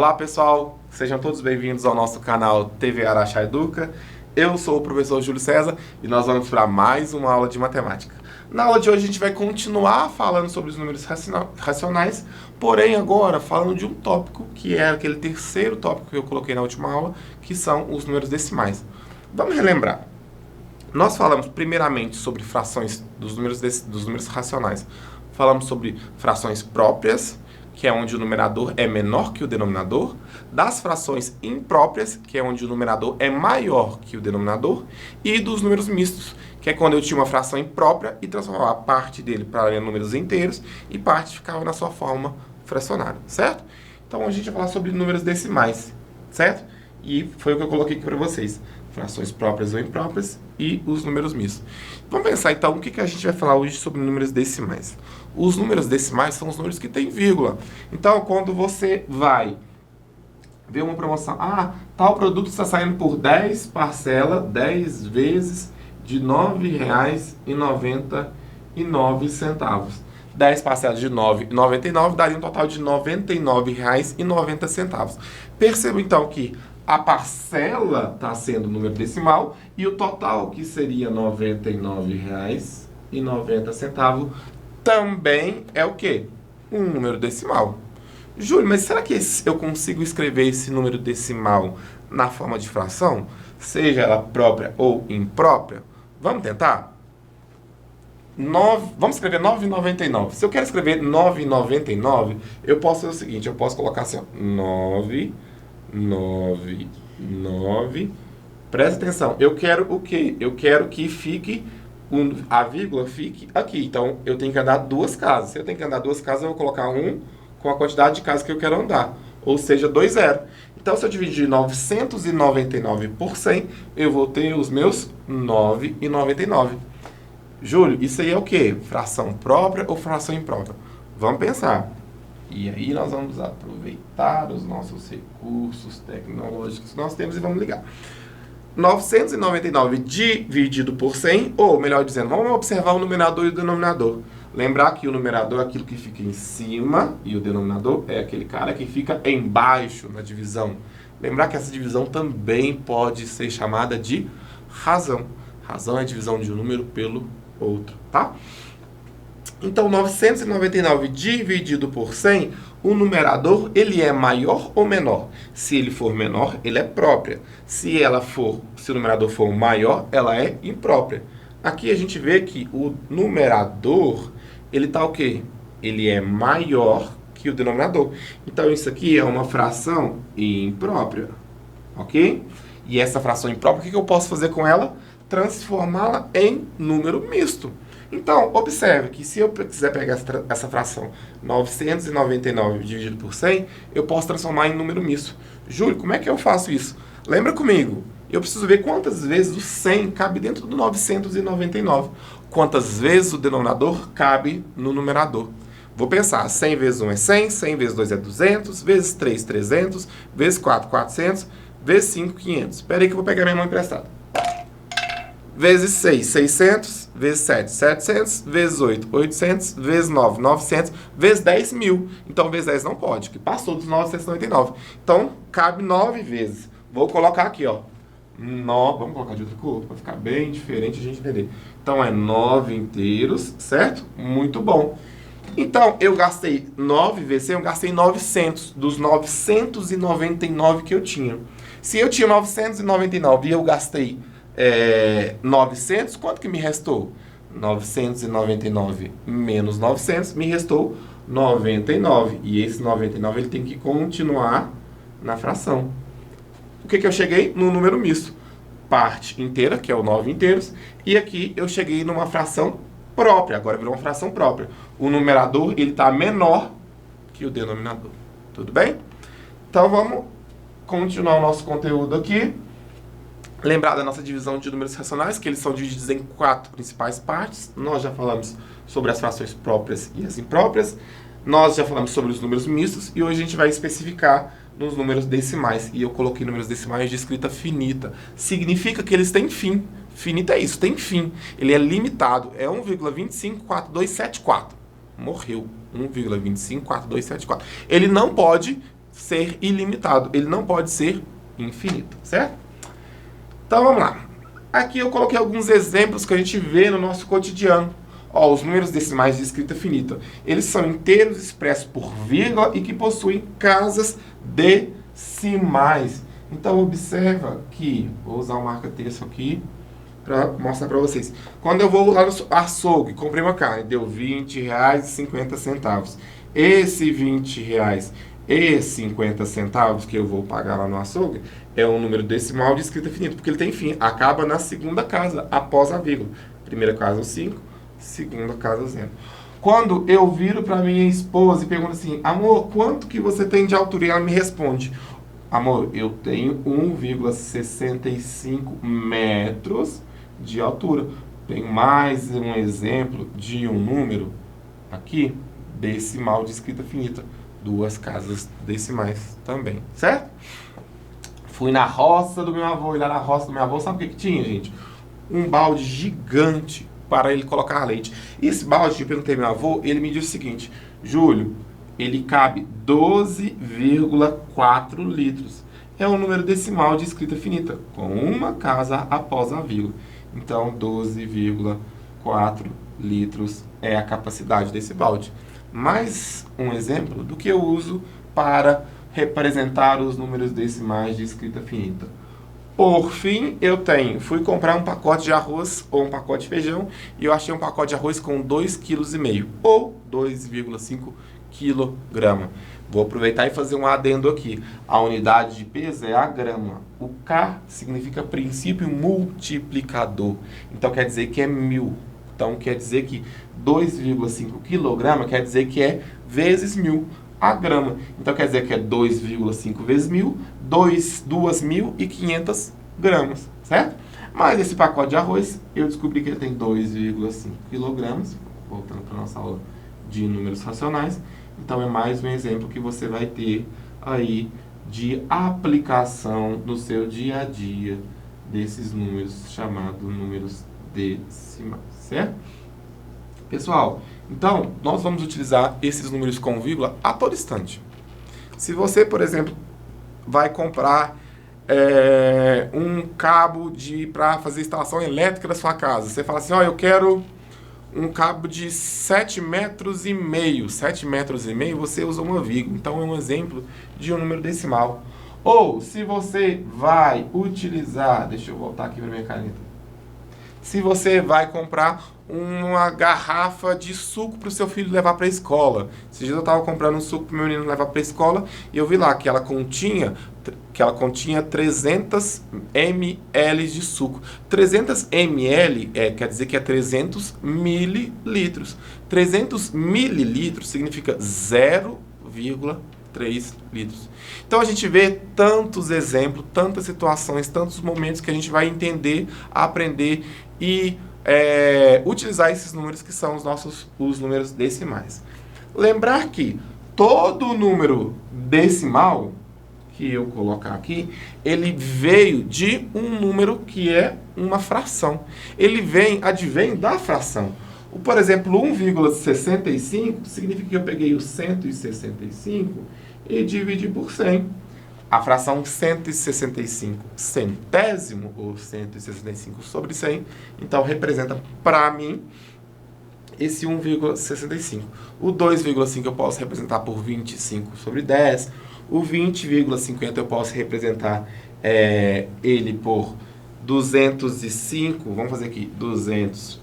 Olá pessoal, sejam todos bem-vindos ao nosso canal TV Araxá Educa. Eu sou o professor Júlio César e nós vamos para mais uma aula de matemática. Na aula de hoje a gente vai continuar falando sobre os números racionais, porém agora falando de um tópico que é aquele terceiro tópico que eu coloquei na última aula, que são os números decimais. Vamos relembrar. Nós falamos primeiramente sobre frações dos números racionais. Falamos sobre frações próprias, que é onde o numerador é menor que o denominador, das frações impróprias, que é onde o numerador é maior que o denominador, e dos números mistos, que é quando eu tinha uma fração imprópria e transformava parte dele para números inteiros e parte ficava na sua forma fracionária, certo? Então a gente vai falar sobre números decimais, certo? E foi o que eu coloquei aqui para vocês. Frações próprias ou impróprias e os números mistos. Vamos pensar então o que a gente vai falar hoje sobre números decimais. Os números decimais são os números que têm vírgula. Então, quando você vai ver uma promoção, tal produto está saindo por 10 parcelas, 10 vezes de R$ 9,99. 10 parcelas de R$ 9,99 daria um total de R$ 99,90. Perceba então que a parcela está sendo o número decimal e o total, que seria R$ 99,90, também é o quê? Um número decimal. Júlio, mas será que eu consigo escrever esse número decimal na forma de fração? Seja ela própria ou imprópria? Vamos tentar? Vamos escrever 9,99. Se eu quero escrever 9,99, eu posso fazer o seguinte, eu posso colocar assim, ó, 9, presta atenção, eu quero o quê? Eu quero que fique, a vírgula fique aqui, então eu tenho que andar duas casas. Se eu tenho que andar duas casas, eu vou colocar 1 com a quantidade de casas que eu quero andar, ou seja, 2 zero. Então se eu dividir 999 por 100, eu vou ter os meus 9,99. Júlio, isso aí é o quê? Fração própria ou fração imprópria? Vamos pensar. E aí nós vamos aproveitar os nossos recursos tecnológicos que nós temos e vamos ligar. 999 dividido por 100, ou melhor dizendo, vamos observar o numerador e o denominador. Lembrar que o numerador é aquilo que fica em cima e o denominador é aquele cara que fica embaixo na divisão. Lembrar que essa divisão também pode ser chamada de razão. Razão é a divisão de um número pelo outro, tá? Então, 999 dividido por 100, o numerador, ele é maior ou menor? Se ele for menor, ele é própria. Se o numerador for maior, ela é imprópria. Aqui a gente vê que o numerador, ele está o quê? Ele é maior que o denominador. Então, isso aqui é uma fração imprópria, ok? E essa fração imprópria, o que eu posso fazer com ela? Transformá-la em número misto. Então, observe que se eu quiser pegar essa fração 999 dividido por 100, eu posso transformar em número misto. Júlio, como é que eu faço isso? Lembra comigo, eu preciso ver quantas vezes o 100 cabe dentro do 999. Quantas vezes o denominador cabe no numerador. Vou pensar, 100 vezes 1 é 100, 100 vezes 2 é 200, vezes 3, 300, vezes 4, 400, vezes 5, 500. Espera aí que eu vou pegar minha mão emprestada. Vezes 6, 600, vezes 7, 700, vezes 8, 800, vezes 9, 900, vezes 10, 1000. Então, vezes 10 não pode, que passou dos 999. Então, cabe 9 vezes. Vou colocar aqui, ó. Vamos colocar de outra cor, para ficar bem diferente a gente entender. Então, é 9 inteiros, certo? Muito bom. Então, eu gastei 9 vezes 100, eu gastei 900 dos 999 que eu tinha. Se eu tinha 999 e eu gastei 900, quanto que me restou? 999 menos 900, me restou 99. E esse 99 ele tem que continuar na fração. O que eu cheguei? No número misto. Parte inteira, que é o 9 inteiros. E aqui eu cheguei numa fração própria. Agora virou uma fração própria. O numerador ele está menor que o denominador. Tudo bem? Então vamos continuar o nosso conteúdo aqui. Lembrar da nossa divisão de números racionais, que eles são divididos em 4 principais partes. Nós já falamos sobre as frações próprias e as impróprias. Nós já falamos sobre os números mistos e hoje a gente vai especificar nos números decimais. E eu coloquei números decimais de escrita finita. Significa que eles têm fim. Finita é isso, tem fim. Ele é limitado. É 1,254274. Morreu. 1,254274. Ele não pode ser ilimitado, ele não pode ser infinito, certo? Então vamos lá. Aqui eu coloquei alguns exemplos que a gente vê no nosso cotidiano. Ó, os números decimais de escrita finita, eles são inteiros expressos por vírgula e que possuem casas decimais. Então observa que, vou usar o marca-texto aqui para mostrar para vocês. Quando eu vou lá no açougue, comprei uma carne, deu R$20,50. Esse R$20,50 que eu vou pagar lá no açougue é um número decimal de escrita finita, porque ele tem fim, acaba na segunda casa, após a vírgula. Primeira casa o 5, segunda casa o 0. Quando eu viro para minha esposa e pergunto assim, amor, quanto que você tem de altura? E ela me responde, amor, eu tenho 1,65 metros de altura. Tem mais um exemplo de um número aqui, decimal de escrita finita. 2 casas decimais também, certo? Fui na roça do meu avô, e lá na roça do meu avô, sabe o que tinha, gente? Um balde gigante para ele colocar leite. E esse balde, eu perguntei ao meu avô, ele me disse o seguinte, Júlio, ele cabe 12,4 litros. É um número decimal de escrita finita, com uma casa após a vírgula. Então, 12,4 litros é a capacidade desse balde. Mais um exemplo do que eu uso para representar os números decimais de escrita finita. Por fim, fui comprar um pacote de arroz ou um pacote de feijão e eu achei um pacote de arroz com 2,5 kg ou 2,5 kg. Vou aproveitar e fazer um adendo aqui. A unidade de peso é a grama. O K significa princípio multiplicador. Então quer dizer que é 1000. Então quer dizer que 2,5 kg quer dizer que é vezes 1000 a grama. Então quer dizer que é 2,5 vezes 1000, 2.500 gramas, certo? Mas esse pacote de arroz, eu descobri que ele tem 2,5 kg, voltando para a nossa aula de números racionais. Então é mais um exemplo que você vai ter aí de aplicação no seu dia a dia desses números chamados números decimais, certo? Pessoal, então nós vamos utilizar esses números com vírgula a todo instante. Se você, por exemplo, vai comprar um cabo para fazer instalação elétrica da sua casa, você fala assim, ó, eu quero um cabo de 7,5 metros. 7,5 metros, você usa uma vírgula. Então é um exemplo de um número decimal. Ou, se você vai utilizar... Deixa eu voltar aqui para minha caneta. Se você vai comprar uma garrafa de suco para o seu filho levar para a escola. Esses dias eu estava comprando um suco para o meu menino levar para a escola e eu vi lá que ela continha 300 ml de suco. 300 ml quer dizer que é 300 mililitros. 300 mililitros significa 0,3 litros. Então a gente vê tantos exemplos, tantas situações, tantos momentos que a gente vai entender, aprender e utilizar esses números que são os números decimais. Lembrar que todo número decimal que eu colocar aqui, ele veio de um número que é uma fração. Ele advém da fração. Por exemplo, 1,65 significa que eu peguei o 165 e dividi por 100. A fração 165 centésimo, ou 165 sobre 100, então representa para mim esse 1,65. O 2,5 eu posso representar por 25 sobre 10. O 20,50 eu posso representar ele por 205. Vamos fazer aqui, 200.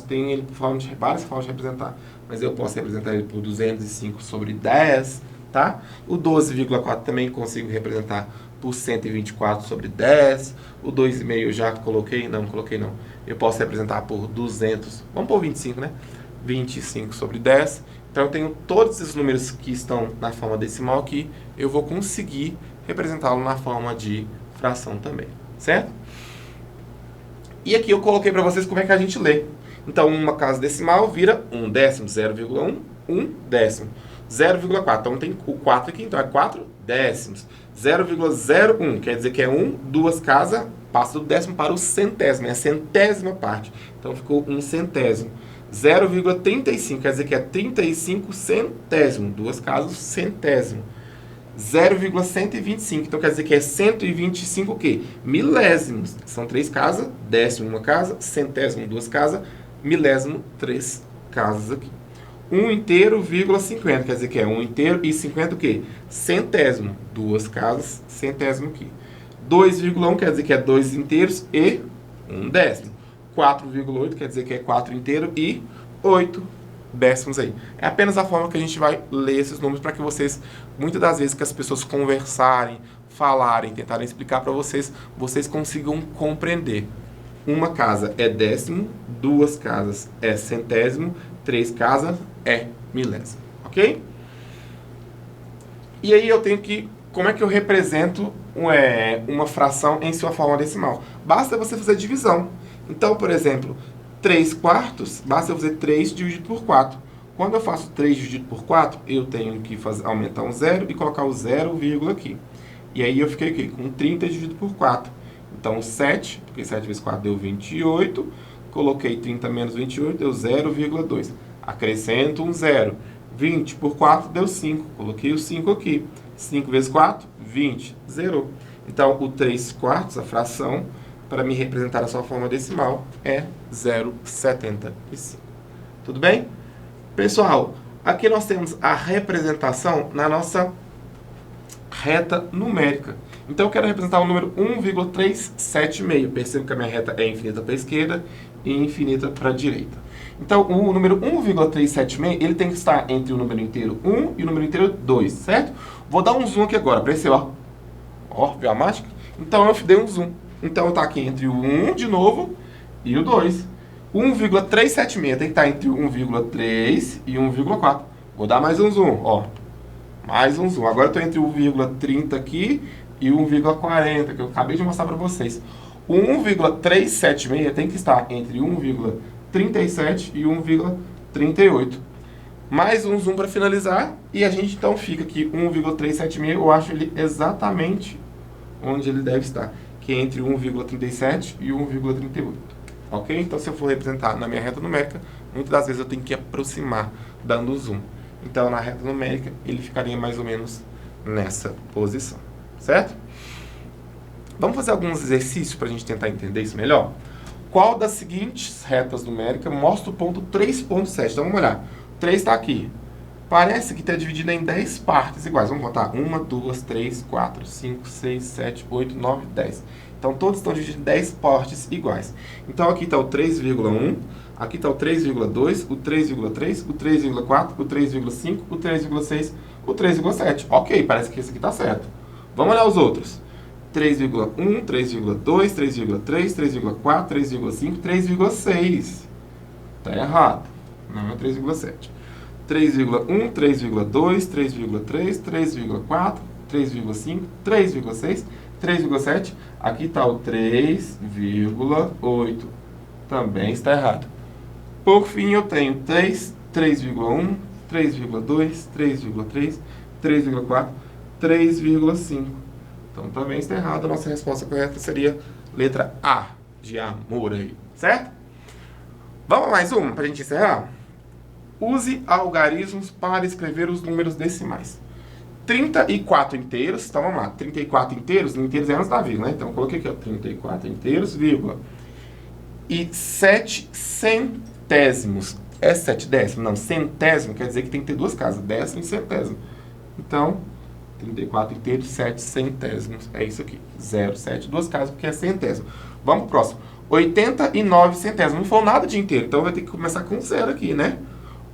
Tem ele por várias formas de representar, mas eu posso representar ele por 205 sobre 10. Tá? O 12,4 também consigo representar por 124 sobre 10. O 2,5 eu já coloquei? Não, coloquei não. Eu posso representar por 200. Vamos por 25, né? 25 sobre 10. Então eu tenho todos esses números que estão na forma decimal aqui. Eu vou conseguir representá-lo na forma de fração também. Certo? E aqui eu coloquei para vocês como é que a gente lê. Então uma casa decimal vira 1 décimo. 0,1, 1 décimo. 0,4, então tem o 4 aqui, então é 4 décimos. 0,01, quer dizer que é 1, 2 casas, passa do décimo para o centésimo, é a centésima parte. Então ficou 1 centésimo. 0,35, quer dizer que é 35 centésimo, 2 casas, centésimo. 0,125. Então quer dizer que é 125 o quê? Milésimos. São 3 casas, décimo uma casa, centésimo 2 casas, milésimo 3 casas aqui. 1 inteiro, vírgula 50. Quer dizer que é 1 inteiro e 50 o quê? Centésimo. 2 casas, centésimo aqui. 2,1 quer dizer que é 2 inteiros e 1 décimo. 4,8 quer dizer que é 4 inteiro e 8 décimos aí. É apenas a forma que a gente vai ler esses números para que vocês, muitas das vezes que as pessoas conversarem, falarem, tentarem explicar para vocês, vocês consigam compreender. Uma casa é décimo, 2 casas é centésimo, 3 casas é milésimo, ok? E aí eu tenho que, como é que eu represento uma fração em sua forma decimal? Basta você fazer divisão. Então, por exemplo, 3 quartos, basta eu fazer 3 dividido por 4. Quando eu faço 3 dividido por 4, eu tenho que aumentar um zero e colocar o 0, aqui. E aí eu fiquei aqui com 30 dividido por 4. Então, 7, porque 7 vezes 4 deu 28. Coloquei 30 menos 28, deu 0,2. Acrescento um 0. 20 por 4 deu 5. Coloquei o 5 aqui. 5 vezes 4, 20. Zerou. Então, o 3 quartos, a fração, para me representar a sua forma decimal, é 0,75. Tudo bem? Pessoal, aqui nós temos a representação na nossa reta numérica. Então, eu quero representar o número 1,376. Percebo que a minha reta é infinita para a esquerda e infinita para a direita. Então, o número 1,376, ele tem que estar entre o número inteiro 1 e o número inteiro 2, certo? Vou dar um zoom aqui agora, apareceu, ó. Ó, viu a mágica? Então, eu dei um zoom. Então, está aqui entre o 1 de novo e o 2. 1,376 tem que estar entre 1,3 e 1,4. Vou dar mais um zoom, ó. Mais um zoom. Agora eu estou entre 1,30 aqui e 1,40, que eu acabei de mostrar para vocês. O 1,376 tem que estar entre 1,37 e 1,38. Mais um zoom para finalizar. E a gente então fica aqui 1,376. Eu acho ele exatamente onde ele deve estar, que é entre 1,37 e 1,38. Ok? Então, se eu for representar na minha reta numérica, muitas das vezes eu tenho que aproximar dando zoom. Então, na reta numérica, ele ficaria mais ou menos nessa posição. Certo? Vamos fazer alguns exercícios para a gente tentar entender isso melhor? Qual das seguintes retas numéricas mostra o ponto 3,7? Então, vamos olhar. 3 está aqui. Parece que está dividido em 10 partes iguais. Vamos contar. 1, 2, 3, 4, 5, 6, 7, 8, 9, 10. Então, todos estão divididos em 10 partes iguais. Então, aqui está o 3,1, aqui está o 3,2, o 3,3, o 3,4, o 3,5, o 3,6, o 3,7. Ok, parece que esse aqui está certo. Vamos olhar os outros. 3,1, 3,2, 3,3, 3,4, 3,5, 3,6. Está errado. Não é 3,7. 3,1, 3,2, 3,3, 3,4, 3,5, 3,6, 3,7. Aqui está o 3,8. Também está errado. Por fim, eu tenho 3, 3,1, 3,2, 3,3, 3,4, 3,5. Então, também está errado. A nossa resposta correta seria letra A, de amor aí. Certo? Vamos a mais uma para a gente encerrar? Use algarismos para escrever os números decimais. 34 inteiros, então vamos lá. 34 inteiros, inteiros é antes da vírgula, né? Então eu coloquei aqui, ó, 34 inteiros, vírgula. E 7 centésimos. É 7 décimos? Não, centésimo quer dizer que tem que ter duas casas, décimo e centésimo. Então, 34 inteiros, 7 centésimos. É isso aqui. 0, 7, duas casas, porque é centésimo. Vamos pro próximo. 89 centésimos. Não falou nada de inteiro, então vai ter que começar com 0 aqui, né?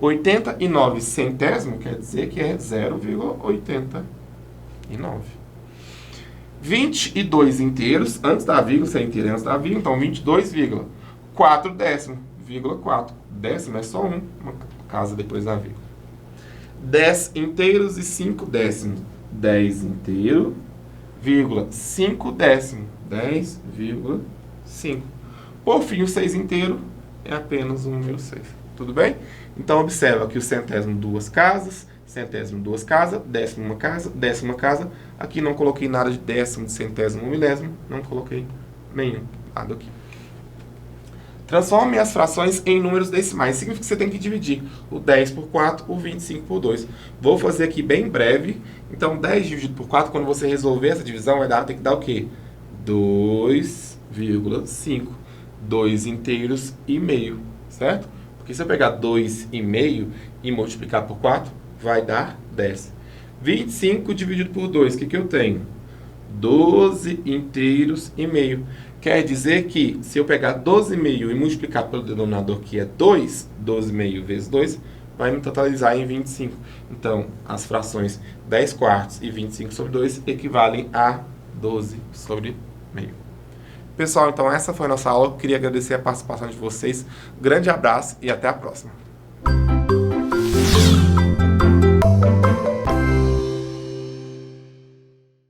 89 centésimo quer dizer que é 0,89. 22 inteiros, antes da vírgula, se é inteiro antes da vírgula, então 22,4 décimo, vírgula 4. Décimo é só uma casa depois da vírgula. 10 inteiros e 5 décimos. 10 inteiro, vírgula, 5 décimo. 10,5. Por fim, o 6 inteiro é apenas o número 6. Tudo bem? Então, observa que o centésimo, duas casas, centésimo, duas casas, décimo, uma casa, décima casa. Aqui não coloquei nada de décimo, de centésimo, milésimo. Não coloquei nenhum lado aqui. Transforme as frações em números decimais. Significa que você tem que dividir o 10 por 4, o 25 por 2. Vou fazer aqui bem breve Então, 10 dividido por 4, quando você resolver essa divisão, tem que dar o quê? 2,5. 2 inteiros e meio, certo? Porque se eu pegar 2,5 e multiplicar por 4, vai dar 10. 25 dividido por 2, o que eu tenho? 12 inteiros e meio. Quer dizer que se eu pegar 12,5 e multiplicar pelo denominador, que é 2, 12,5 vezes 2, vai me totalizar em 25. Então, as frações 10 quartos e 25 sobre 2 equivalem a 12 sobre meio. Pessoal, então essa foi a nossa aula. Eu queria agradecer a participação de vocês. Grande abraço e até a próxima.